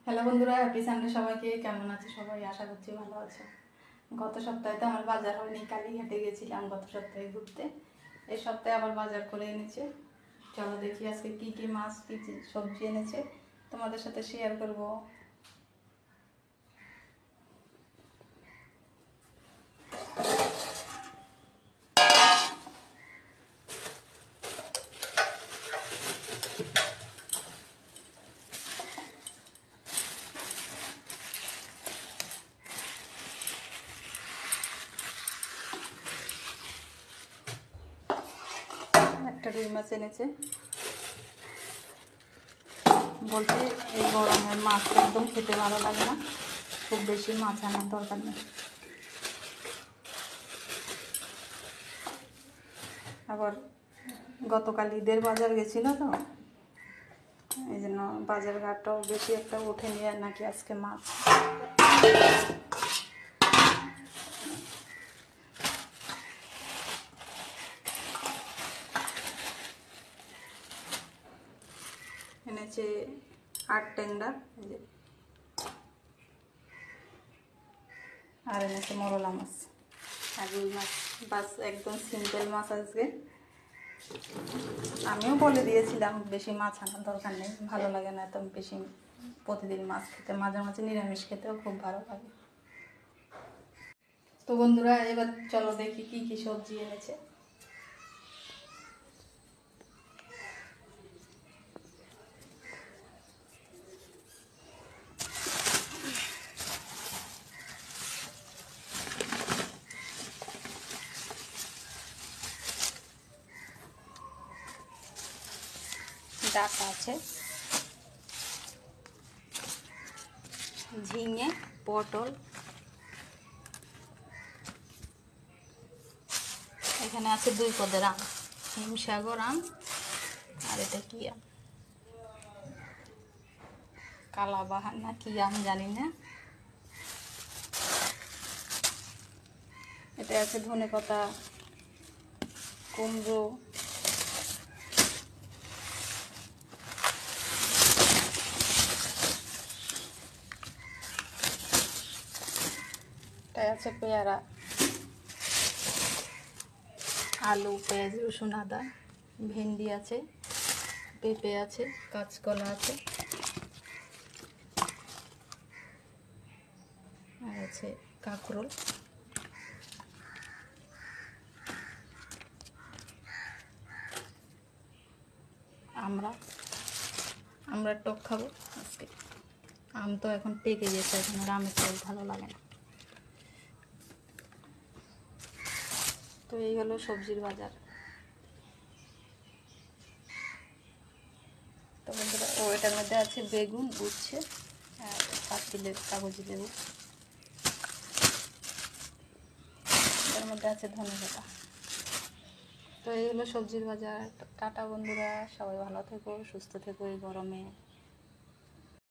Hello বন্ধুরা, happy Sunday সবাইকে। কেমন আছে সবাই? আশা করছি ভালো আছে। গত সপ্তাহে তো আমার বাজার হয়নি, কালীঘাটে গেছিলাম গত সপ্তাহে ঘুরতে। এই সপ্তাহে আবার বাজার করে এনেছে। চলো দেখি আজকে কি কি মাছ কি কি সবজি এনেছে, তোমাদের সাথে শেয়ার করবো। একটা রুই মাছ এনেছে। বলছে এই গরমের মাছ একদম খেতে ভালো লাগে না, খুব বেশি মাছ আনার দরকার নেই। আবার গতকাল ঈদের বাজার গেছিল তো, এই জন্য বাজার ঘাটটাও বেশি একটা ওঠেনি, আর নাকি আজকে মাছ। এনেছে 8 ট্যাংরা, আর এনেছে মরলা মাছ আর রুই মাছ। বাস একদম সিম্পল মাছ আজকে। আমিও বলে দিয়েছিলাম বেশি মাছ আনার দরকার নেই, ভালো লাগে না এত বেশি প্রতিদিন মাছ খেতে। মাঝে মাঝে নিরামিষ খেতেও খুব ভালো লাগে। তো বন্ধুরা, এবার চলো দেখি কি কি সবজি এনেছে। ডাটা আছে, ঝিঙে, পটল, এখানে আছে 2 পদের আম, হিমসাগর আম, আর এটা কি আম, কালাবাহার না কি আম জানি না। এটা আছে ধনেপাতা, কুমড়ো, এটা আছে পেয়ারা, আলু, পেঁয়াজ, রসুন, আদা, ভেন্ডি আছে, পেঁপে আছে, কাঁচকলা আছে, আর আছে কাঁকরোল। আমরা টক খাবো আজকে। আম তো এখন পেকে গেছে, এখন আর আমের টক ভালো লাগে না। তো এই হলো সবজির বাজার। তো বন্ধুরা, এটার মধ্যে আছে বেগুন, উচ্ছে, আর পাতিলের কাগজি লেবু, এটার মধ্যে আছে ধনেপাতা। তো এই হলো সবজির বাজার। টাটা বন্ধুরা, সবাই ভালো থেকো, সুস্থ থেকো এই গরমে।